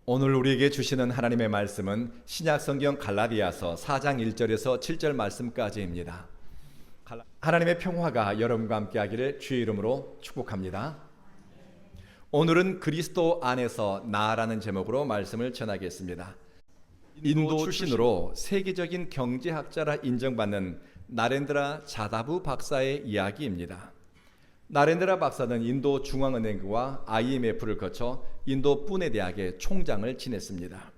오늘 우리에게 주시는 하나님의 말씀은 신약성경 갈라디아서 4장 1절에서 7절 말씀까지입니다. 하나님의 평화가 여러분과 함께 하기를 주의 이름으로 축복합니다. 오늘은 그리스도 안에서 나라는 제목으로 말씀을 전하겠습니다. 인도 출신으로 세계적인 경제학자라 인정받는 나렌드라 자다부 박사의 이야기입니다. 나렌드라 박사는 인도 중앙은행과 IMF를 거쳐 인도 푸네 대학의 총장을 지냈습니다.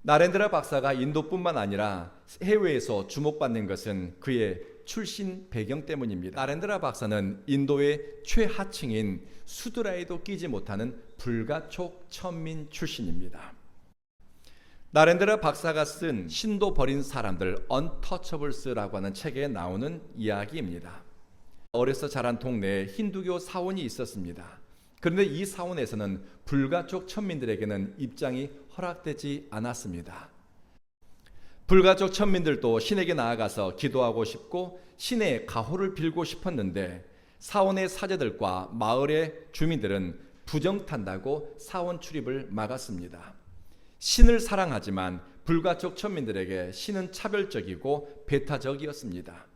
나렌드라 박사가 인도뿐만 아니라 해외에서 주목받는 것은 그의 출신 배경 때문입니다. 나렌드라 박사는 인도의 최하층인 수드라에도 끼지 못하는 불가촉 천민 출신입니다. 나렌드라 박사가 쓴 신도 버린 사람들 Untouchables라고 하는 책에 나오는 이야기입니다. 어려서 자란 동네에 힌두교 사원이 있었습니다. 그런데 이 사원에서는 불가촉 천민들에게는 입장이 허락되지 않았습니다. 불가촉 천민들도 신에게 나아가서 기도하고 싶고 신의 가호를 빌고 싶었는데 사원의 사제들과 마을의 주민들은 부정탄다고 사원 출입을 막았습니다. 신을 사랑하지만 불가촉 천민들에게 신은 차별적이고 배타적이었습니다.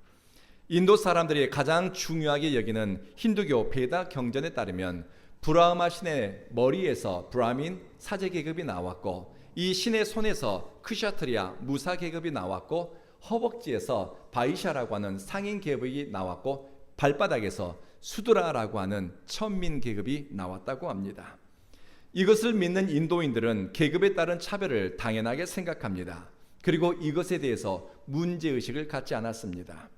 인도 사람들이 가장 중요하게 여기는 힌두교 베다 경전에 따르면 브라흐마 신의 머리에서 브라민 사제 계급이 나왔고 이 신의 손에서 크샤트리아 무사 계급이 나왔고 허벅지에서 바이샤라고 하는 상인 계급이 나왔고 발바닥에서 수드라라고 하는 천민 계급이 나왔다고 합니다. 이것을 믿는 인도인들은 계급에 따른 차별을 당연하게 생각합니다. 그리고 이것에 대해서 문제의식을 갖지 않았습니다.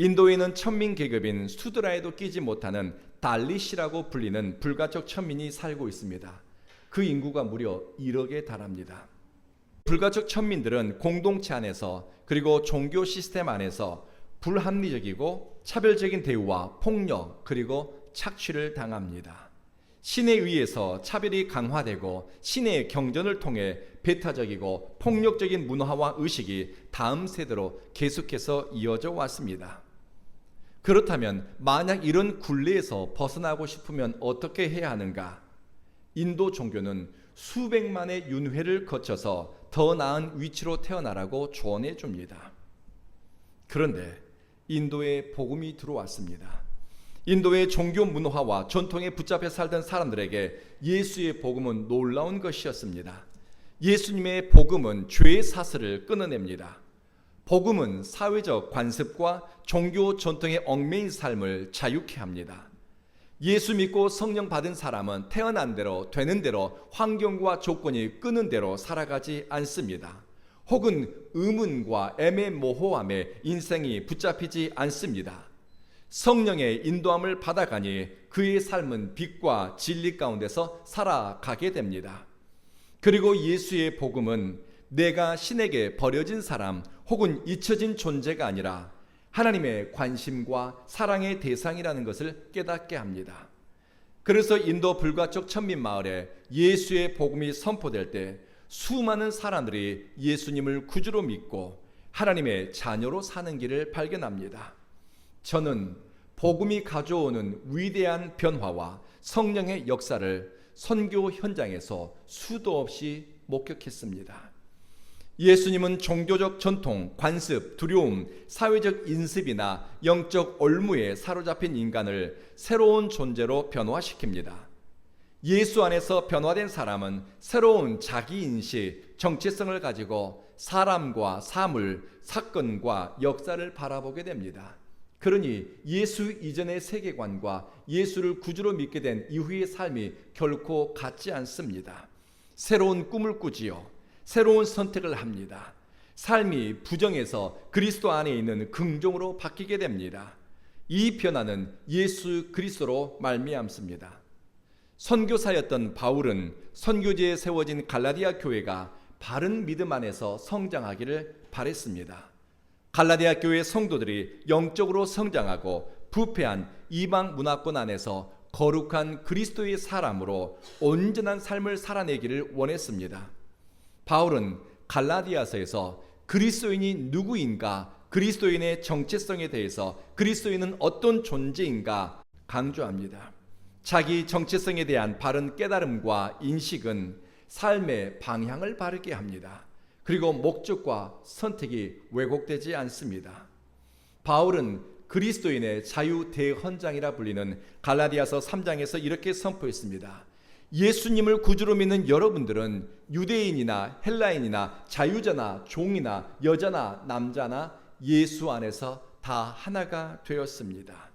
인도에는 천민 계급인 수드라에도 끼지 못하는 달리시라고 불리는 불가촉 천민이 살고 있습니다. 그 인구가 무려 1억에 달합니다. 불가촉 천민들은 공동체 안에서 그리고 종교 시스템 안에서 불합리적이고 차별적인 대우와 폭력 그리고 착취를 당합니다. 신에 의해서 차별이 강화되고 신의 경전을 통해 배타적이고 폭력적인 문화와 의식이 다음 세대로 계속해서 이어져 왔습니다. 그렇다면 만약 이런 굴레에서 벗어나고 싶으면 어떻게 해야 하는가? 인도 종교는 수백만의 윤회를 거쳐서 더 나은 위치로 태어나라고 조언해 줍니다. 그런데 인도에 복음이 들어왔습니다. 인도의 종교 문화와 전통에 붙잡혀 살던 사람들에게 예수의 복음은 놀라운 것이었습니다. 예수님의 복음은 죄의 사슬을 끊어냅니다. 복음은 사회적 관습과 종교 전통의 얽매인 삶을 자유케 합니다. 예수 믿고 성령 받은 사람은 태어난 대로 되는 대로 환경과 조건이 끄는 대로 살아가지 않습니다. 혹은 의문과 애매모호함에 인생이 붙잡히지 않습니다. 성령의 인도함을 받아가니 그의 삶은 빛과 진리 가운데서 살아가게 됩니다. 그리고 예수의 복음은 내가 신에게 버려진 사람 혹은 잊혀진 존재가 아니라 하나님의 관심과 사랑의 대상이라는 것을 깨닫게 합니다. 그래서 인도 불가촉 천민 마을에 예수의 복음이 선포될 때 수많은 사람들이 예수님을 구주로 믿고 하나님의 자녀로 사는 길을 발견합니다. 저는 복음이 가져오는 위대한 변화와 성령의 역사를 선교 현장에서 수도 없이 목격했습니다. 예수님은 종교적 전통, 관습, 두려움, 사회적 인습이나 영적 올무에 사로잡힌 인간을 새로운 존재로 변화시킵니다. 예수 안에서 변화된 사람은 새로운 자기인식, 정체성을 가지고 사람과 사물, 사건과 역사를 바라보게 됩니다. 그러니 예수 이전의 세계관과 예수를 구주로 믿게 된 이후의 삶이 결코 같지 않습니다. 새로운 꿈을 꾸지요. 새로운 선택을 합니다. 삶이 부정에서 그리스도 안에 있는 긍정으로 바뀌게 됩니다. 이 변화는 예수 그리스도로 말미암습니다. 선교사였던 바울은 선교지에 세워진 갈라디아 교회가 바른 믿음 안에서 성장하기를 바랬습니다. 갈라디아 교회 성도들이 영적으로 성장하고 부패한 이방 문화권 안에서 거룩한 그리스도의 사람으로 온전한 삶을 살아내기를 원했습니다. 바울은 갈라디아서에서 그리스도인이 누구인가, 그리스도인의 정체성에 대해서 그리스도인은 어떤 존재인가 강조합니다. 자기 정체성에 대한 바른 깨달음과 인식은 삶의 방향을 바르게 합니다. 그리고 목적과 선택이 왜곡되지 않습니다. 바울은 그리스도인의 자유 대헌장이라 불리는 갈라디아서 3장에서 이렇게 선포했습니다. 예수님을 구주로 믿는 여러분들은 유대인이나 헬라인이나 자유자나 종이나 여자나 남자나 예수 안에서 다 하나가 되었습니다.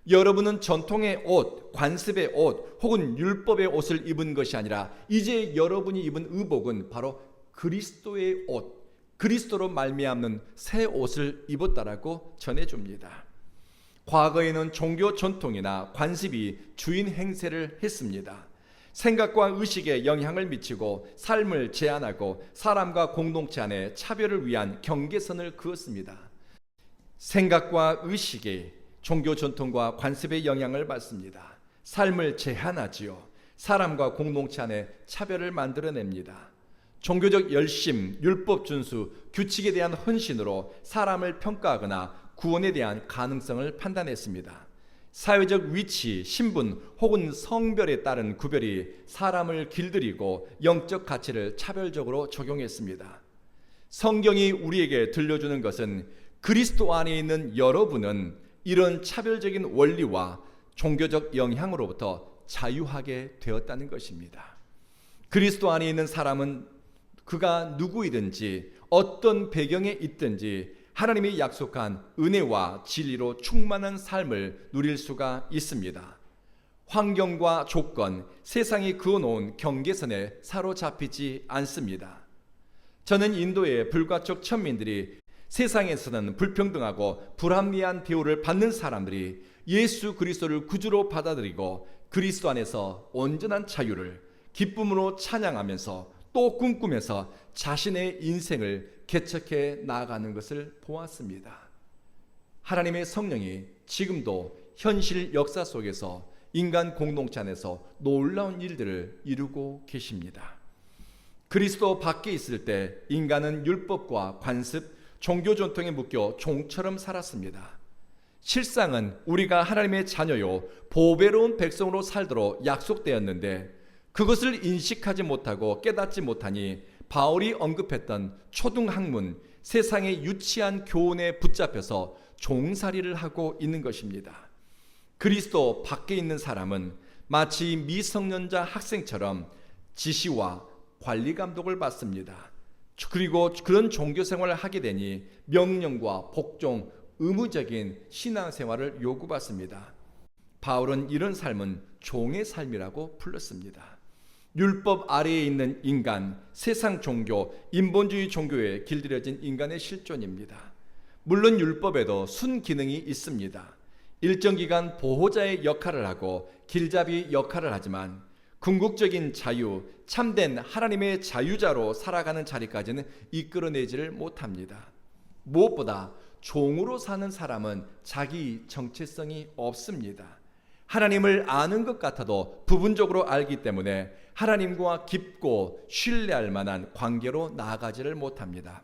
여러분은 전통의 옷, 관습의 옷 혹은 율법의 옷을 입은 것이 아니라 이제 여러분이 입은 의복은 바로 그리스도의 옷, 그리스도로 말미암는 새 옷을 입었다라고 전해줍니다. 과거에는 종교 전통이나 관습이 주인 행세를 했습니다. 생각과 의식에 영향을 미치고 삶을 제한하고 사람과 공동체 안에 차별을 위한 경계선을 그었습니다. 생각과 의식이 종교 전통과 관습의 영향을 받습니다. 삶을 제한하지요. 사람과 공동체 안에 차별을 만들어냅니다. 종교적 열심, 율법 준수, 규칙에 대한 헌신으로 사람을 평가하거나 구원에 대한 가능성을 판단했습니다. 사회적 위치, 신분 혹은 성별에 따른 구별이 사람을 길들이고 영적 가치를 차별적으로 적용했습니다. 성경이 우리에게 들려주는 것은 그리스도 안에 있는 여러분은 이런 차별적인 원리와 종교적 영향으로부터 자유하게 되었다는 것입니다. 그리스도 안에 있는 사람은 그가 누구이든지 어떤 배경에 있든지 하나님이 약속한 은혜와 진리로 충만한 삶을 누릴 수가 있습니다. 환경과 조건, 세상이 그어놓은 경계선에 사로잡히지 않습니다. 저는 인도의 불가촉 천민들이 세상에서는 불평등하고 불합리한 대우를 받는 사람들이 예수 그리스도를 구주로 받아들이고 그리스도 안에서 온전한 자유를 기쁨으로 찬양하면서 또 꿈꾸면서 자신의 인생을 개척해 나아가는 것을 보았습니다. 하나님의 성령이 지금도 현실 역사 속에서 인간 공동체 안에서 놀라운 일들을 이루고 계십니다. 그리스도 밖에 있을 때 인간은 율법과 관습, 종교 전통에 묶여 종처럼 살았습니다. 실상은 우리가 하나님의 자녀요 보배로운 백성으로 살도록 약속되었는데 그것을 인식하지 못하고 깨닫지 못하니 바울이 언급했던 초등학문, 세상의 유치한 교훈에 붙잡혀서 종살이를 하고 있는 것입니다. 그리스도 밖에 있는 사람은 마치 미성년자 학생처럼 지시와 관리 감독을 받습니다. 그리고 그런 종교 생활을 하게 되니 명령과 복종, 의무적인 신앙생활을 요구받습니다. 바울은 이런 삶은 종의 삶이라고 불렀습니다. 율법 아래에 있는 인간, 세상 종교, 인본주의 종교에 길들여진 인간의 실존입니다. 물론 율법에도 순기능이 있습니다. 일정 기간 보호자의 역할을 하고 길잡이 역할을 하지만 궁극적인 자유, 참된 하나님의 자유자로 살아가는 자리까지는 이끌어내지를 못합니다. 무엇보다 종으로 사는 사람은 자기 정체성이 없습니다. 하나님을 아는 것 같아도 부분적으로 알기 때문에 하나님과 깊고 신뢰할 만한 관계로 나아가지를 못합니다.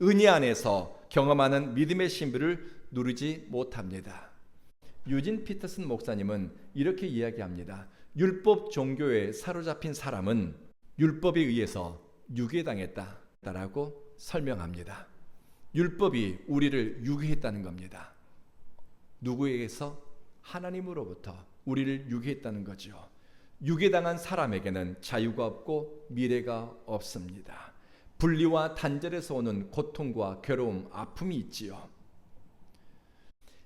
은혜 안에서 경험하는 믿음의 신비를 누리지 못합니다. 유진 피터슨 목사님은 이렇게 이야기합니다. 율법 종교에 사로잡힌 사람은 율법에 의해서 유괴당했다라고 설명합니다. 율법이 우리를 유괴했다는 겁니다. 누구에게서? 하나님으로부터 우리를 유괴했다는 거죠. 유괴당한 사람에게는 자유가 없고 미래가 없습니다. 분리와 단절에서 오는 고통과 괴로움, 아픔이 있지요.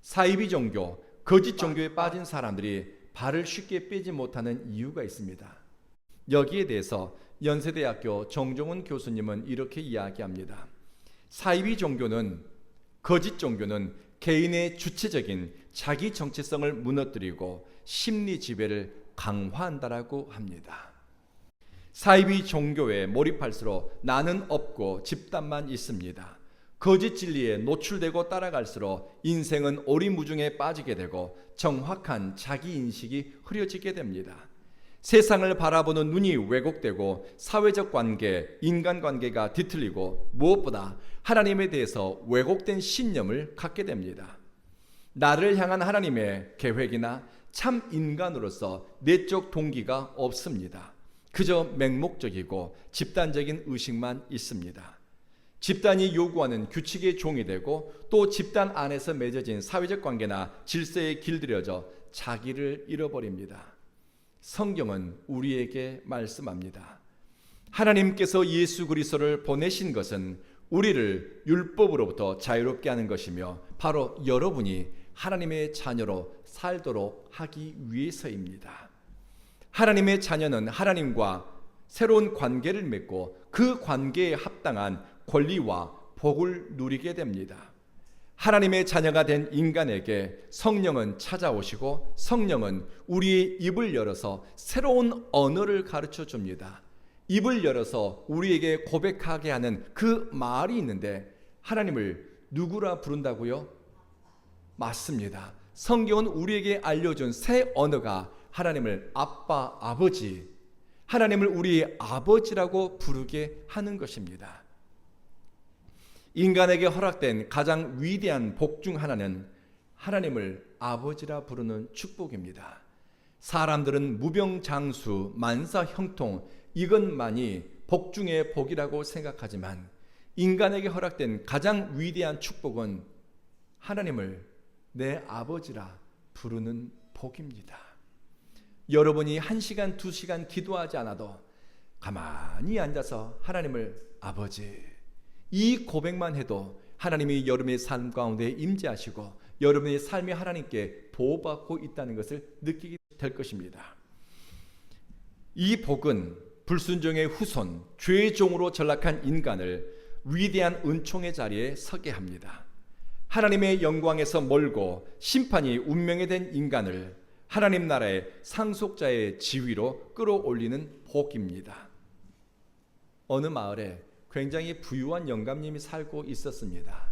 사이비 종교, 거짓 종교에 빠진 사람들이 발을 쉽게 빼지 못하는 이유가 있습니다. 여기에 대해서 연세대학교 정종훈 교수님은 이렇게 이야기합니다. 사이비 종교는, 거짓 종교는 개인의 주체적인 자기 정체성을 무너뜨리고 심리 지배를 강화한다라고 합니다. 사이비 종교에 몰입할수록 나는 없고 집단만 있습니다. 거짓 진리에 노출되고 따라갈수록 인생은 오리무중에 빠지게 되고 정확한 자기인식이 흐려지게 됩니다. 세상을 바라보는 눈이 왜곡되고 사회적 관계, 인간관계가 뒤틀리고 무엇보다 하나님에 대해서 왜곡된 신념을 갖게 됩니다. 나를 향한 하나님의 계획이나 참 인간으로서 내적 동기가 없습니다. 그저 맹목적이고 집단적인 의식만 있습니다. 집단이 요구하는 규칙의 종이 되고 또 집단 안에서 맺어진 사회적 관계나 질서에 길들여져 자기를 잃어버립니다. 성경은 우리에게 말씀합니다. 하나님께서 예수 그리스도를 보내신 것은 우리를 율법으로부터 자유롭게 하는 것이며 바로 여러분이 하나님의 자녀로 살도록 하기 위해서입니다. 하나님의 자녀는 하나님과 새로운 관계를 맺고 그 관계에 합당한 권리와 복을 누리게 됩니다. 하나님의 자녀가 된 인간에게 성령은 찾아오시고 성령은 우리의 입을 열어서 새로운 언어를 가르쳐 줍니다. 입을 열어서 우리에게 고백하게 하는 그 말이 있는데 하나님을 누구라 부른다고요? 맞습니다. 성경은 우리에게 알려준 새 언어가 하나님을 아빠, 아버지, 하나님을 우리의 아버지라고 부르게 하는 것입니다. 인간에게 허락된 가장 위대한 복 중 하나는 하나님을 아버지라 부르는 축복입니다. 사람들은 무병장수, 만사형통 이것만이 복 중의 복이라고 생각하지만 인간에게 허락된 가장 위대한 축복은 하나님을 내 아버지라 부르는 복입니다. 여러분이 1시간, 2시간 기도하지 않아도 가만히 앉아서 하나님을 아버지, 이 고백만 해도 하나님이 여러분의 삶 가운데 임재하시고 여러분의 삶이 하나님께 보호받고 있다는 것을 느끼게 될 것입니다. 이 복은 불순종의 후손, 죄의 종으로 전락한 인간을 위대한 은총의 자리에 서게 합니다. 하나님의 영광에서 멀고 심판이 운명에 된 인간을 하나님 나라의 상속자의 지위로 끌어올리는 복입니다. 어느 마을에 굉장히 부유한 영감님이 살고 있었습니다.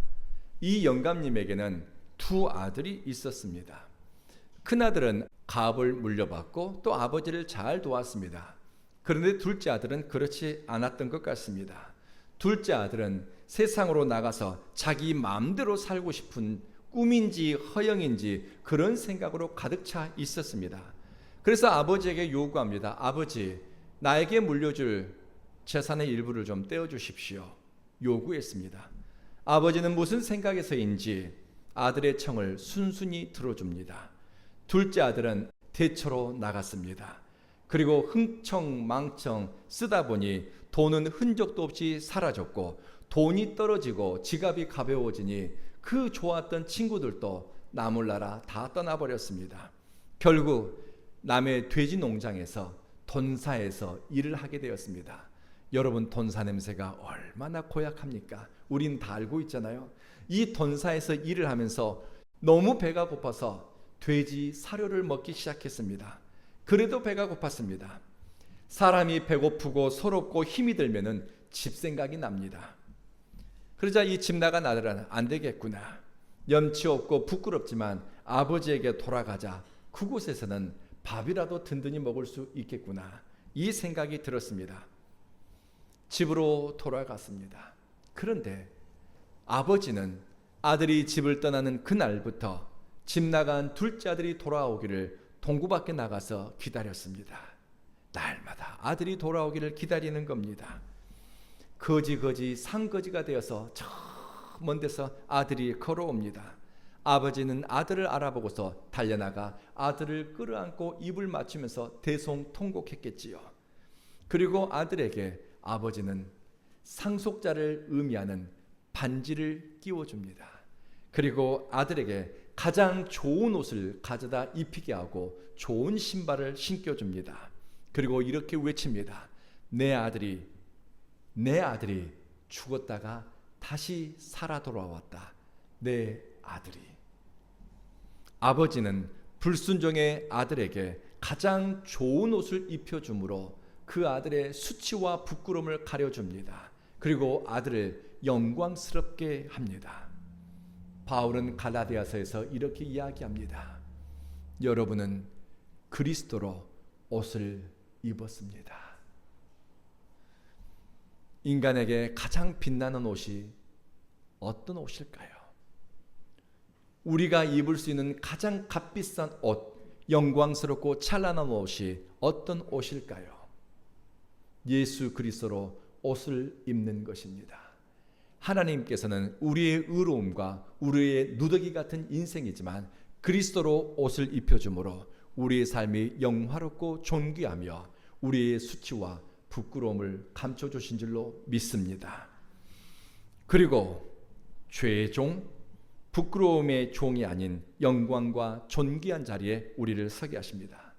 이 영감님에게는 2 아들이 있었습니다. 큰아들은 가업을 물려받고 또 아버지를 잘 도왔습니다. 그런데 둘째 아들은 그렇지 않았던 것 같습니다. 둘째 아들은 세상으로 나가서 자기 마음대로 살고 싶은 꿈인지 허영인지 그런 생각으로 가득 차 있었습니다. 그래서 아버지에게 요구합니다. 아버지, 나에게 물려줄 재산의 일부를 좀 떼어주십시오. 요구했습니다. 아버지는 무슨 생각에서인지 아들의 청을 순순히 들어줍니다. 둘째 아들은 대처로 나갔습니다. 그리고 흥청망청 쓰다 보니 돈은 흔적도 없이 사라졌고 돈이 떨어지고 지갑이 가벼워지니 그 좋았던 친구들도 나몰라라 다 떠나버렸습니다. 결국 남의 돼지 농장에서 돈사에서 일을 하게 되었습니다. 여러분, 돈사 냄새가 얼마나 고약합니까? 우린 다 알고 있잖아요. 이 돈사에서 일을 하면서 너무 배가 고파서 돼지 사료를 먹기 시작했습니다. 그래도 배가 고팠습니다. 사람이 배고프고 서럽고 힘이 들면은 집 생각이 납니다. 그러자 이 집 나간 아들은 안 되겠구나. 염치 없고 부끄럽지만 아버지에게 돌아가자. 그곳에서는 밥이라도 든든히 먹을 수 있겠구나. 이 생각이 들었습니다. 집으로 돌아갔습니다. 그런데 아버지는 아들이 집을 떠나는 그날부터 집 나간 둘째 아들이 돌아오기를 동구 밖에 나가서 기다렸습니다. 날마다 아들이 돌아오기를 기다리는 겁니다. 거지 상거지가 되어서 저 먼 데서 아들이 걸어옵니다. 아버지는 아들을 알아보고서 달려나가 아들을 끌어안고 입을 맞추면서 대성통곡했겠지요. 그리고 아들에게 아버지는 상속자를 의미하는 반지를 끼워줍니다. 그리고 아들에게 가장 좋은 옷을 가져다 입히게 하고 좋은 신발을 신겨줍니다. 그리고 이렇게 외칩니다. 내 아들이 죽었다가 다시 살아 돌아왔다. 내 아들이. 아버지는 불순종의 아들에게 가장 좋은 옷을 입혀주므로 그 아들의 수치와 부끄러움을 가려줍니다. 그리고 아들을 영광스럽게 합니다. 바울은 갈라디아서에서 이렇게 이야기합니다. 여러분은 그리스도로 옷을 입었습니다. 인간에게 가장 빛나는 옷이 어떤 옷일까요? 우리가 입을 수 있는 가장 값비싼 옷, 영광스럽고 찬란한 옷이 어떤 옷일까요? 예수 그리스도로 옷을 입는 것입니다. 하나님께서는 우리의 의로움과 우리의 누더기 같은 인생이지만 그리스도로 옷을 입혀주므로 우리의 삶이 영화롭고 존귀하며 우리의 수치와 부끄러움을 감춰주신 줄로 믿습니다. 그리고 죄의 종, 부끄러움의 종이 아닌 영광과 존귀한 자리에 우리를 서게 하십니다.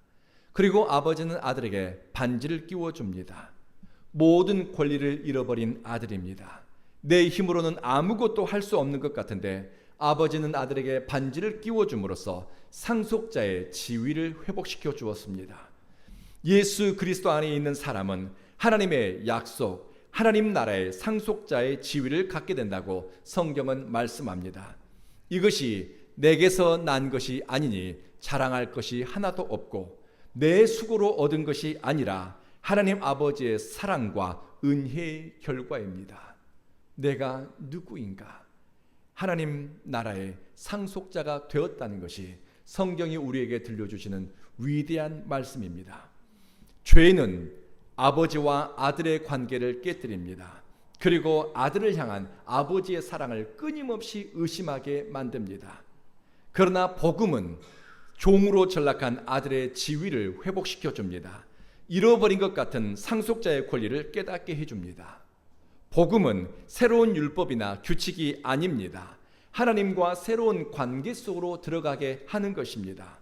그리고 아버지는 아들에게 반지를 끼워줍니다. 모든 권리를 잃어버린 아들입니다. 내 힘으로는 아무것도 할 수 없는 것 같은데 아버지는 아들에게 반지를 끼워줌으로써 상속자의 지위를 회복시켜 주었습니다. 예수 그리스도 안에 있는 사람은 하나님의 약속, 하나님 나라의 상속자의 지위를 갖게 된다고 성경은 말씀합니다. 이것이 내게서 난 것이 아니니 자랑할 것이 하나도 없고 내 수고로 얻은 것이 아니라 하나님 아버지의 사랑과 은혜의 결과입니다. 내가 누구인가? 하나님 나라의 상속자가 되었다는 것이 성경이 우리에게 들려주시는 위대한 말씀입니다. 죄는 아버지와 아들의 관계를 깨뜨립니다. 그리고 아들을 향한 아버지의 사랑을 끊임없이 의심하게 만듭니다. 그러나 복음은 종으로 전락한 아들의 지위를 회복시켜 줍니다. 잃어버린 것 같은 상속자의 권리를 깨닫게 해줍니다. 복음은 새로운 율법이나 규칙이 아닙니다. 하나님과 새로운 관계 속으로 들어가게 하는 것입니다.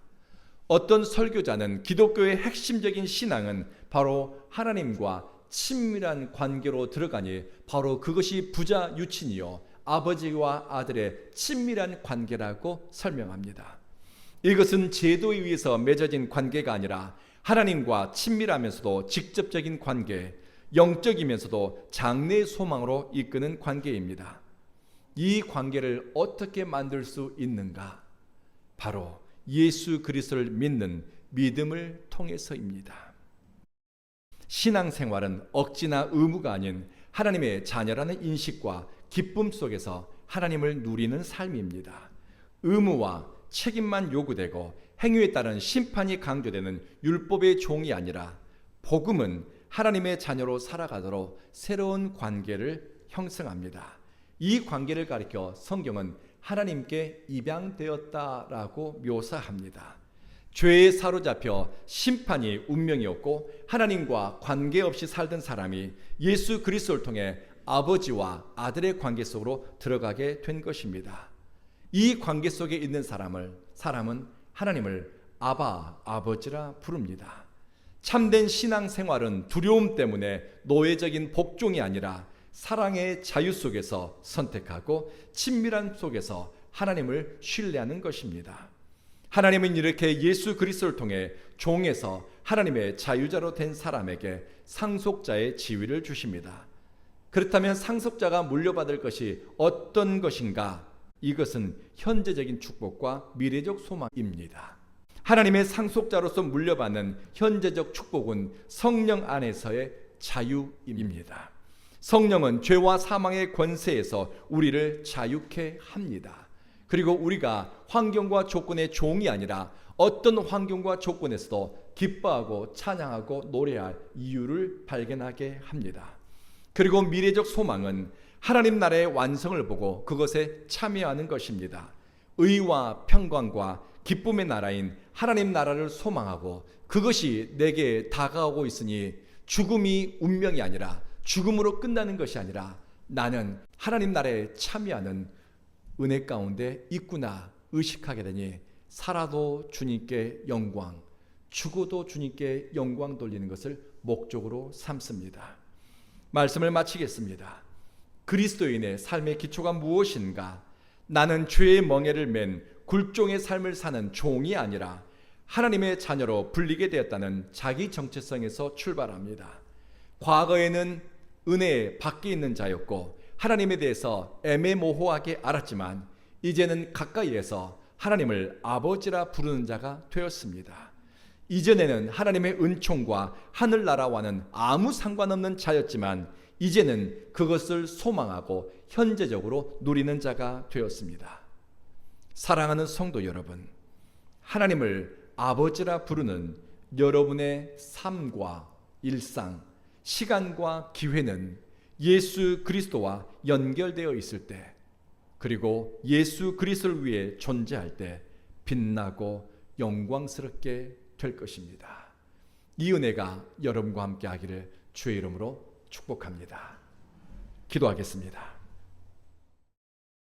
어떤 설교자는 기독교의 핵심적인 신앙은 바로 하나님과 친밀한 관계로 들어가니 바로 그것이 부자 유친이요 아버지와 아들의 친밀한 관계라고 설명합니다. 이것은 제도에 의해서 맺어진 관계가 아니라 하나님과 친밀하면서도 직접적인 관계, 영적이면서도 장래의 소망으로 이끄는 관계입니다. 이 관계를 어떻게 만들 수 있는가? 바로 예수 그리스도를 믿는 믿음을 통해서입니다. 신앙생활은 억지나 의무가 아닌 하나님의 자녀라는 인식과 기쁨 속에서 하나님을 누리는 삶입니다. 의무와 책임만 요구되고 행위에 따른 심판이 강조되는 율법의 종이 아니라 복음은 하나님의 자녀로 살아가도록 새로운 관계를 형성합니다. 이 관계를 가리켜 성경은 하나님께 입양되었다라고 묘사합니다. 죄에 사로잡혀 심판이 운명이었고 하나님과 관계없이 살던 사람이 예수 그리스도를 통해 아버지와 아들의 관계 속으로 들어가게 된 것입니다. 이 관계 속에 있는 사람은 하나님을 아바, 아버지라 부릅니다. 참된 신앙생활은 두려움 때문에 노예적인 복종이 아니라 사랑의 자유 속에서 선택하고 친밀함 속에서 하나님을 신뢰하는 것입니다. 하나님은 이렇게 예수 그리스도를 통해 종에서 하나님의 자유자로 된 사람에게 상속자의 지위를 주십니다. 그렇다면 상속자가 물려받을 것이 어떤 것인가? 이것은 현재적인 축복과 미래적 소망입니다. 하나님의 상속자로서 물려받는 현재적 축복은 성령 안에서의 자유입니다. 성령은 죄와 사망의 권세에서 우리를 자유케 합니다. 그리고 우리가 환경과 조건의 종이 아니라 어떤 환경과 조건에서도 기뻐하고 찬양하고 노래할 이유를 발견하게 합니다. 그리고 미래적 소망은 하나님 나라의 완성을 보고 그것에 참여하는 것입니다. 의와 평강과 기쁨의 나라인 하나님 나라를 소망하고 그것이 내게 다가오고 있으니 죽음이 운명이 아니라 죽음으로 끝나는 것이 아니라 나는 하나님 나라에 참여하는 은혜 가운데 있구나 의식하게 되니 살아도 주님께 영광, 죽어도 주님께 영광 돌리는 것을 목적으로 삼습니다. 말씀을 마치겠습니다. 그리스도인의 삶의 기초가 무엇인가? 나는 죄의 멍에를 맨 굴종의 삶을 사는 종이 아니라 하나님의 자녀로 불리게 되었다는 자기 정체성에서 출발합니다. 과거에는 은혜 밖에 있는 자였고 하나님에 대해서 애매모호하게 알았지만 이제는 가까이에서 하나님을 아버지라 부르는 자가 되었습니다. 이전에는 하나님의 은총과 하늘나라와는 아무 상관없는 자였지만 이제는 그것을 소망하고 현재적으로 누리는 자가 되었습니다. 사랑하는 성도 여러분, 하나님을 아버지라 부르는 여러분의 삶과 일상, 시간과 기회는 예수 그리스도와 연결되어 있을 때, 그리고 예수 그리스도를 위해 존재할 때 빛나고 영광스럽게 될 것입니다. 이 은혜가 여러분과 함께 하기를 주의 이름으로 축복합니다. 기도하겠습니다.